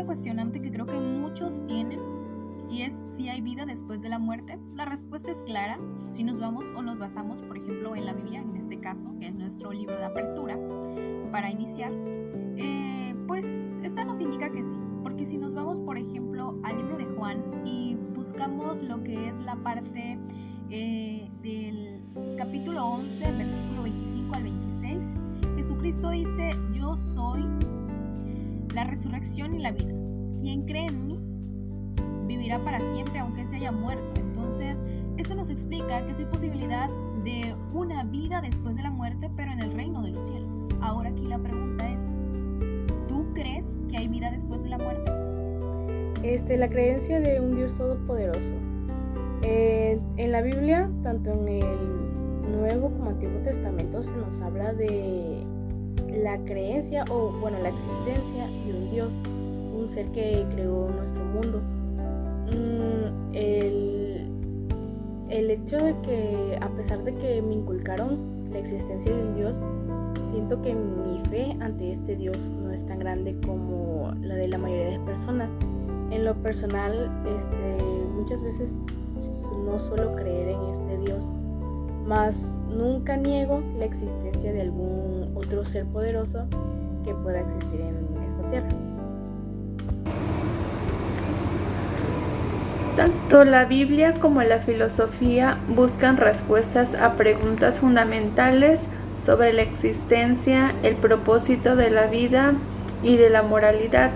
siguiente cuestionante que creo que muchos tienen, y es si hay vida después de la muerte. La respuesta es clara, si nos vamos o nos basamos, por ejemplo, en la Biblia, en este caso, que es nuestro libro de apertura, para iniciar, pues esta nos indica que sí, porque si nos vamos, por ejemplo, al libro de Juan y buscamos lo que es la parte del capítulo 11, versículo 25 al 26, Jesucristo dice: yo soy la resurrección y la vida. Quien cree en mí vivirá para siempre aunque se haya muerto. Entonces, esto nos explica que sí hay posibilidad de una vida después de la muerte, pero en el reino de los cielos. Ahora aquí la pregunta es, ¿tú crees que hay vida después de la muerte? La creencia de un Dios todopoderoso. En la Biblia, tanto en el Nuevo como Antiguo Testamento, se nos habla de la creencia la existencia de un Dios, un ser que creó nuestro mundo. El hecho de que, a pesar de que me inculcaron la existencia de un Dios, siento que mi fe ante este Dios no es tan grande como la de la mayoría de personas. En lo personal, muchas veces no suelo creer en este Dios, mas nunca niego la existencia de algún otro ser poderoso que pueda existir en esta tierra. Tanto la Biblia como la filosofía buscan respuestas a preguntas fundamentales sobre la existencia, el propósito de la vida y de la moralidad.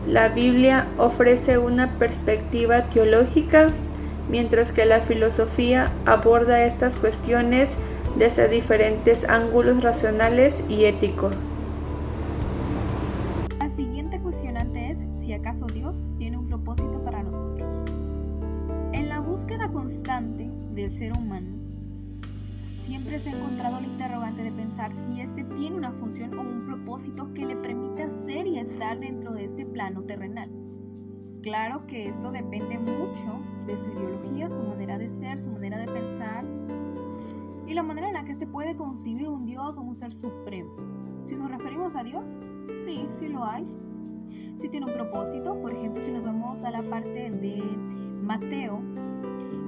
La Biblia ofrece una perspectiva teológica, mientras que la filosofía aborda estas cuestiones desde diferentes ángulos racionales y éticos. La siguiente cuestionante es si acaso Dios tiene un propósito para nosotros. En la búsqueda constante del ser humano, siempre se ha encontrado la interrogante de pensar si éste tiene una función o un propósito que le permita ser y estar dentro de este plano terrenal. Claro que esto depende mucho de su ideología, su manera de ser, su manera de pensar y la manera en la que éste puede concebir un Dios o un ser supremo. Si nos referimos a Dios, sí lo hay. Sí tiene un propósito. Por ejemplo, si nos vamos a la parte de Mateo,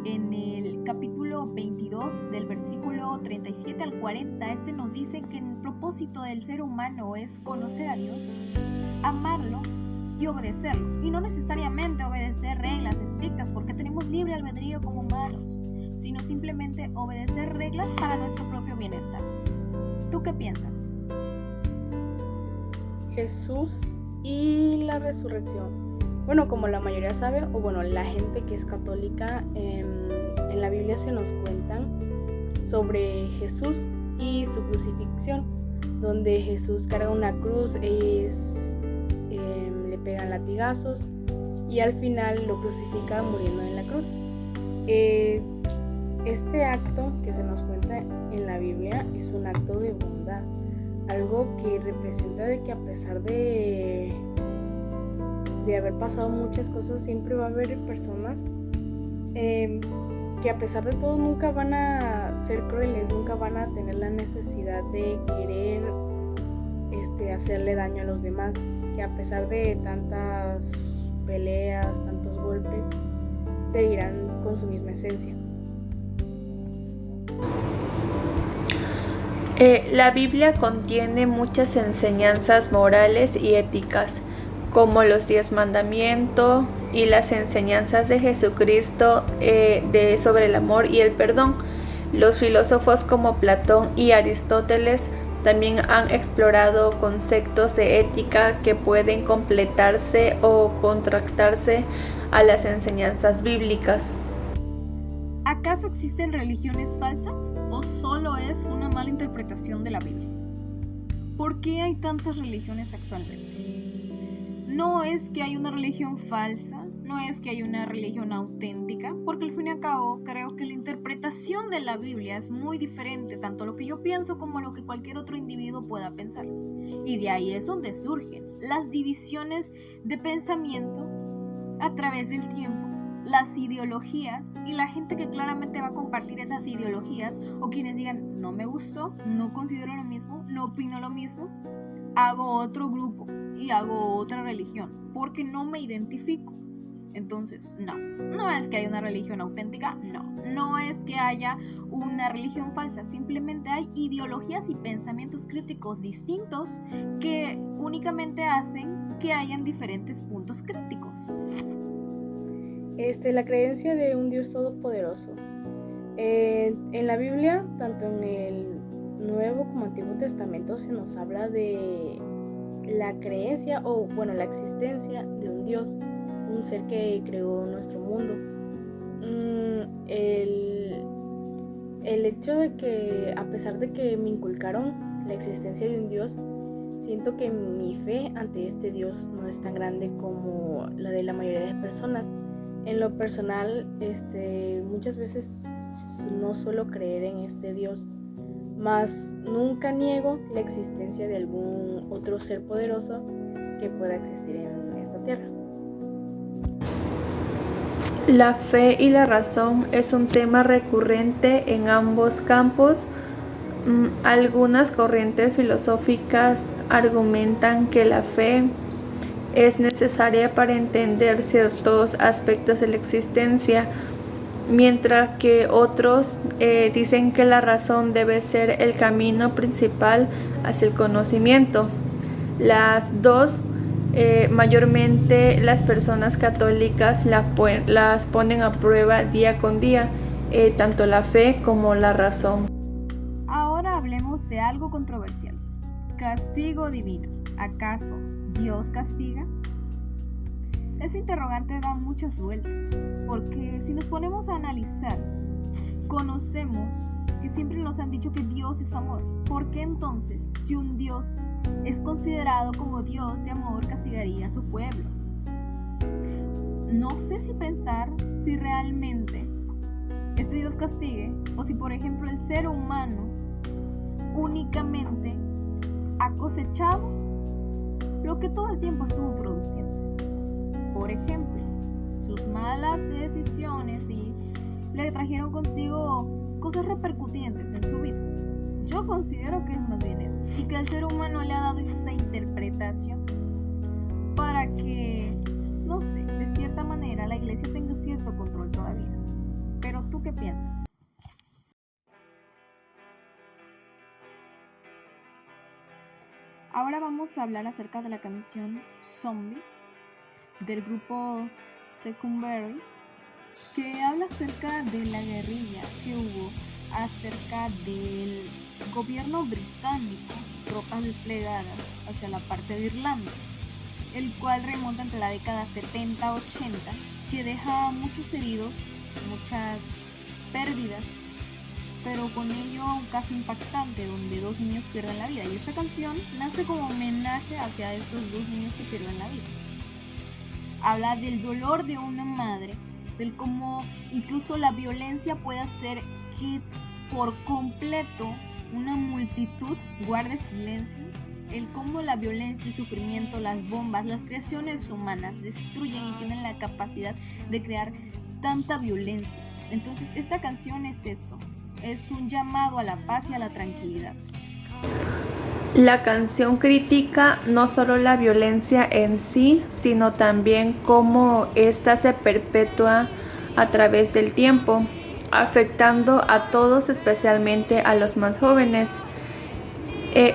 en el capítulo 22, del versículo 37 al 40, nos dice que el propósito del ser humano es conocer a Dios, amarlo y obedecerlo. Y no necesariamente obedecer reglas estrictas, porque tenemos libre albedrío como humanos, sino simplemente obedecer reglas para nuestro propio bienestar. ¿Tú qué piensas? Jesús y la resurrección. Bueno, como la mayoría sabe, la gente que es católica, en la Biblia se nos cuentan sobre Jesús y su crucifixión, donde Jesús carga una cruz, le pegan latigazos y al final lo crucifica muriendo en la cruz. Este acto que se nos cuenta en la Biblia es un acto de bondad, algo que representa de que a pesar de haber pasado muchas cosas, siempre va a haber personas que a pesar de todo nunca van a ser crueles, nunca van a tener la necesidad de querer hacerle daño a los demás, que a pesar de tantas peleas, tantos golpes, seguirán con su misma esencia. La Biblia contiene muchas enseñanzas morales y éticas, como los 10 mandamientos y las enseñanzas de Jesucristo sobre el amor y el perdón. Los filósofos como Platón y Aristóteles también han explorado conceptos de ética que pueden completarse o contrastarse a las enseñanzas bíblicas. ¿Acaso existen religiones falsas o solo es una mala interpretación de la Biblia? ¿Por qué hay tantas religiones actualmente? No es que hay una religión falsa, no es que hay una religión auténtica, porque al fin y al cabo creo que la interpretación de la Biblia es muy diferente, tanto lo que yo pienso como lo que cualquier otro individuo pueda pensar. Y de ahí es donde surgen las divisiones de pensamiento a través del tiempo, las ideologías y la gente que claramente va a compartir esas ideologías, o quienes digan no me gustó, no considero lo mismo, no opino lo mismo, hago otro grupo. y hago otra religión porque no me identifico. Entonces, no es que haya una religión auténtica, no es que haya una religión falsa, simplemente hay ideologías y pensamientos críticos distintos que únicamente hacen que hayan diferentes puntos críticos. La creencia de un Dios todopoderoso. En la Biblia, tanto en el Nuevo como Antiguo Testamento, se nos habla de la creencia la existencia de un Dios, un ser que creó nuestro mundo. El hecho de que, a pesar de que me inculcaron la existencia de un Dios, siento que mi fe ante este Dios no es tan grande como la de la mayoría de personas. En lo personal, muchas veces no suelo creer en este Dios, mas nunca niego la existencia de algún otro ser poderoso que pueda existir en esta tierra. La fe y la razón es un tema recurrente en ambos campos. Algunas corrientes filosóficas argumentan que la fe es necesaria para entender ciertos aspectos de la existencia, mientras que otros dicen que la razón debe ser el camino principal hacia el conocimiento. Las dos, mayormente las personas católicas las ponen a prueba día con día, tanto la fe como la razón. Ahora hablemos de algo controversial. Castigo divino. ¿Acaso Dios castiga? Ese interrogante da muchas vueltas, porque si nos ponemos a analizar, conocemos que siempre nos han dicho que Dios es amor. ¿Por qué entonces, si un Dios es considerado como Dios de amor, castigaría a su pueblo? No sé si pensar si realmente este Dios castigue, o si por ejemplo el ser humano únicamente ha cosechado lo que todo el tiempo estuvo produciendo. Por ejemplo, sus malas decisiones y le trajeron consigo cosas repercutientes en su vida. Yo considero que es más bien eso, y que el ser humano le ha dado esa interpretación para que, no sé, de cierta manera la iglesia tenga cierto control todavía. Pero ¿tú qué piensas? Ahora vamos a hablar acerca de la canción Zombie del grupo Secondberry, que habla acerca de la guerrilla que hubo acerca del gobierno británico, tropas desplegadas hacia la parte de Irlanda, el cual remonta entre la década 70-80, que deja muchos heridos, muchas pérdidas, pero con ello un caso impactante donde 2 niños pierden la vida, y esta canción nace como homenaje hacia estos 2 niños que pierden la vida. Habla del dolor de una madre, del cómo incluso la violencia puede hacer que por completo una multitud guarde silencio, el cómo la violencia, el sufrimiento, las bombas, las creaciones humanas destruyen y tienen la capacidad de crear tanta violencia. Entonces esta canción es eso, es un llamado a la paz y a la tranquilidad. La canción critica no solo la violencia en sí, sino también cómo ésta se perpetúa a través del tiempo, afectando a todos, especialmente a los más jóvenes.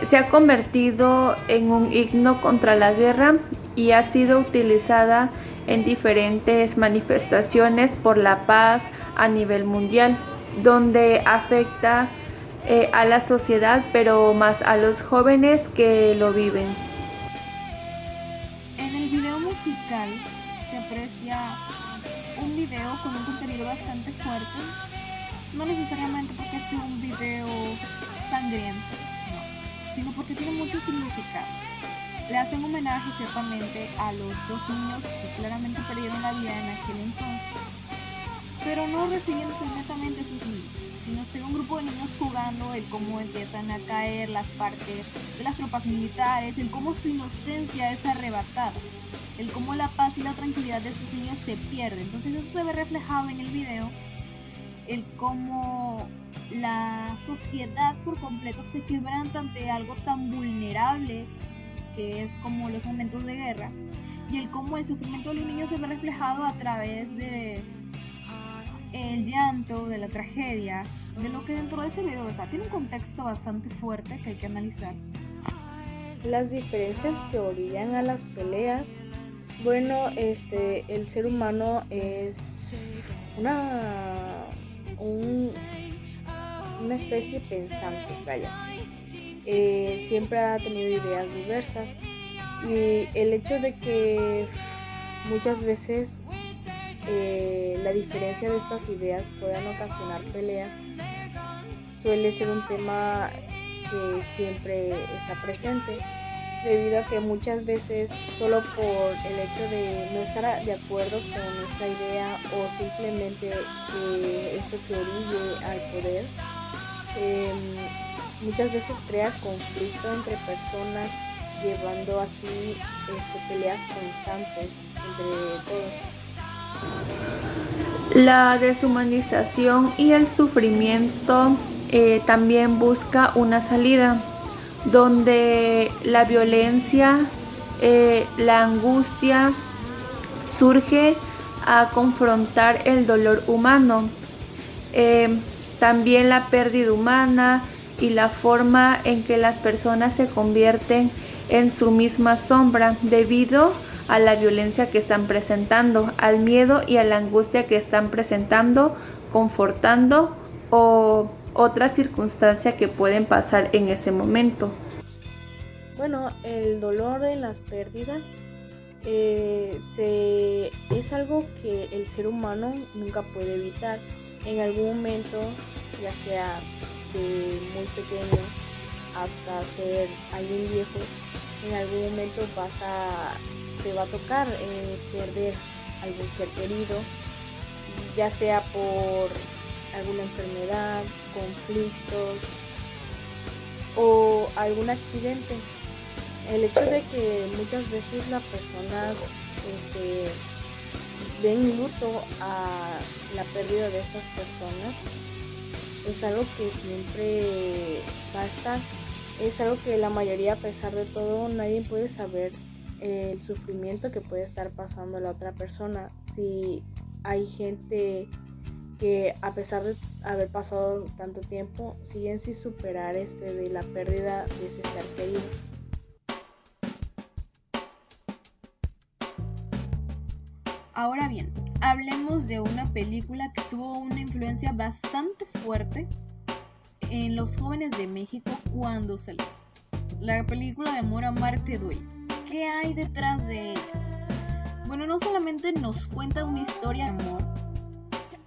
Se ha convertido en un himno contra la guerra y ha sido utilizada en diferentes manifestaciones por la paz a nivel mundial, donde afecta a la sociedad, pero más a los jóvenes que lo viven. En el video musical se aprecia un video con un contenido bastante fuerte, no necesariamente porque sea un video sangriento, no, sino porque tiene mucho significado. Le hacen homenaje ciertamente a los 2 niños que claramente perdieron la vida en aquel entonces, pero no refiriéndose netamente a sus niños, sino ser un grupo de niños jugando, el cómo empiezan a caer las partes de las tropas militares, el cómo su inocencia es arrebatada, el cómo la paz y la tranquilidad de estos niños se pierde. Entonces eso se ve reflejado en el video, el cómo la sociedad por completo se quebranta ante algo tan vulnerable que es como los momentos de guerra, y el cómo el sufrimiento de los niños se ve reflejado a través de el llanto, de la tragedia, de lo que dentro de ese video, o sea, tiene un contexto bastante fuerte que hay que analizar. Las diferencias que orillan a las peleas. Bueno, el ser humano es una especie pensante, vaya. Siempre ha tenido ideas diversas, y el hecho de que muchas veces la diferencia de estas ideas puedan ocasionar peleas suele ser un tema que siempre está presente, debido a que muchas veces solo por el hecho de no estar de acuerdo con esa idea, o simplemente que eso que orille al poder, muchas veces crea conflicto entre personas, llevando así peleas constantes entre todos. La deshumanización y el sufrimiento también busca una salida, donde la violencia, la angustia surge a confrontar el dolor humano, también la pérdida humana y la forma en que las personas se convierten en su misma sombra debido a la violencia que están presentando, al miedo y a la angustia que están presentando, confortando o otra circunstancia que pueden pasar en ese momento. Bueno, el dolor en las pérdidas es algo que el ser humano nunca puede evitar. En algún momento, ya sea de muy pequeño hasta ser alguien viejo, en algún momento te va a tocar perder algún ser querido, ya sea por alguna enfermedad, conflictos o algún accidente. El hecho de que muchas veces las personas den luto a la pérdida de estas personas es algo que siempre va a estar. Es algo que la mayoría, a pesar de todo, nadie puede saber el sufrimiento que puede estar pasando la otra persona. Si hay gente que, a pesar de haber pasado tanto tiempo, siguen sin superar de la pérdida de ese ser querido. Ahora bien, hablemos de una película que tuvo una influencia bastante fuerte en los jóvenes de México cuando salió. La película de Amor, Amarte Duele. ¿Qué hay detrás de ella? Bueno, no solamente nos cuenta una historia de amor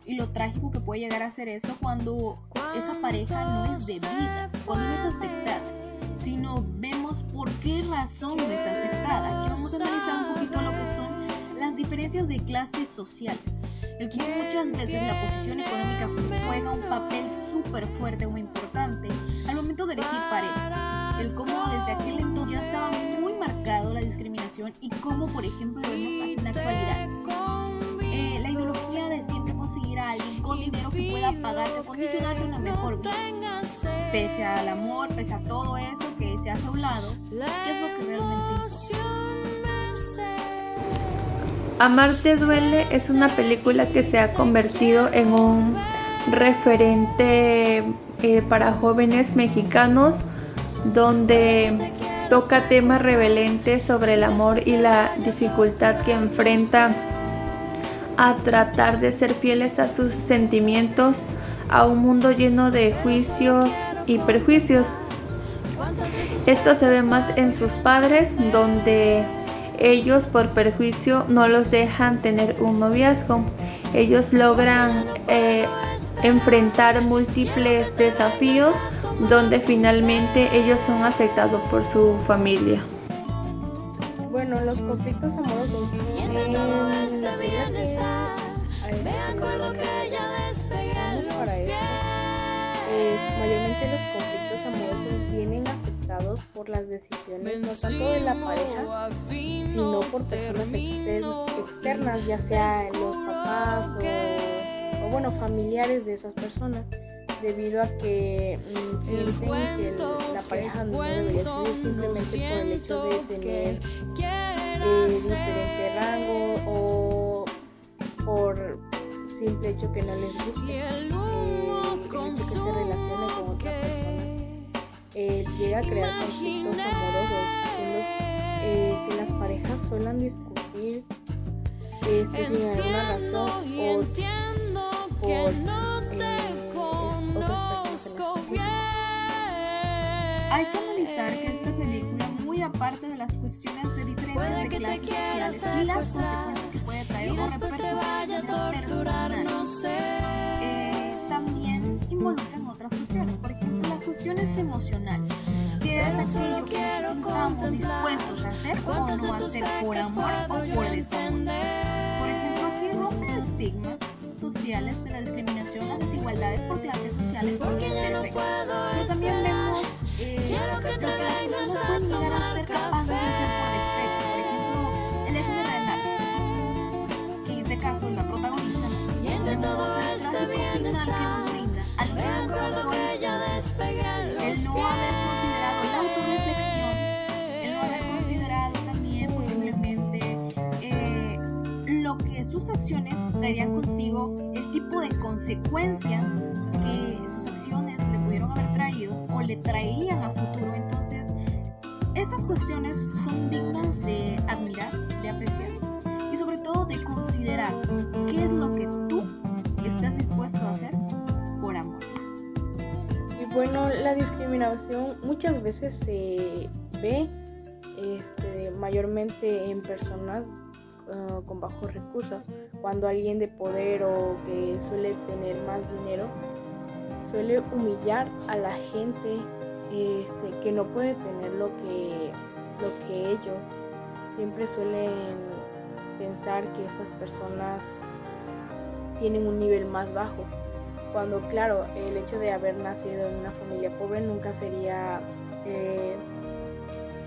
y lo trágico que puede llegar a ser eso cuando esa pareja no es de vida, cuando no es aceptada, sino vemos por qué razón no es aceptada. Aquí vamos a analizar un poquito lo que son las diferencias de clases sociales, el cómo muchas veces la posición económica juega un papel súper fuerte o importante al momento de elegir pareja, el cómo desde aquel entonces ya estaba muy marcado la discriminación y cómo, por ejemplo, lo vemos en la actualidad. La ideología de siempre conseguir a alguien con dinero que pueda pagarte, condicionarte una mejor vida, pese al amor, pese a todo eso que se hace a un lado, ¿qué es lo que realmente importa? Amarte Duele es una película que se ha convertido en un referente para jóvenes mexicanos, donde toca temas relevantes sobre el amor y la dificultad que enfrenta a tratar de ser fieles a sus sentimientos, a un mundo lleno de juicios y prejuicios. Esto se ve más en sus padres, donde ellos por perjuicio no los dejan tener un noviazgo. Ellos logran enfrentar múltiples desafíos, donde finalmente ellos son aceptados por su familia. Bueno, los conflictos amorosos mayormente los conflictos amorosos vienen afectados por las decisiones no tanto de la pareja, sino por personas externas, ya sea los papás o bueno, familiares de esas personas. debido a que sienten que la pareja no debería seguir simplemente por el hecho de tener diferente rango o por simple hecho que no les guste el hecho que se relacione con otra persona. Llega a crear conflictos amorosos, haciendo que las parejas suelen discutir sin alguna razón o por otras personas en específico. Hay que analizar que esta película, muy aparte de las cuestiones de diferencias de clases sociales y las consecuencias que puede traer o repercusiones personales, también involucran otras cuestiones, por ejemplo las cuestiones emocionales, que es aquello que estamos dispuestos a hacer o no hacer por amor o por desamor. Por ejemplo, aquí rompe estigmas sociales de la discriminación, las desigualdades por clases sociales, porque es perfecto. Pero también vemos que las personas pueden llegar a ser capaces de hacer por despecho. Por ejemplo, el eje de Renal, que en este caso es la protagonista, de modo el trágico final que nos brinda al ver el no haber considerado la autorreflexión, el no haber considerado también posiblemente lo que sus acciones traerían consigo, el tipo de consecuencias que sus acciones le pudieron haber traído o le traerían a futuro. Entonces, estas cuestiones son dignas de admirar, de apreciar y sobre todo de considerar qué es lo que tú estás dispuesto a hacer por amor. Y bueno, la discriminación muchas veces se ve mayormente en personas con bajos recursos, cuando alguien de poder o que suele tener más dinero suele humillar a la gente que no puede tener lo que ellos. Siempre suelen pensar que esas personas tienen un nivel más bajo, cuando claro, el hecho de haber nacido en una familia pobre nunca sería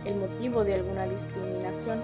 el motivo de alguna discriminación.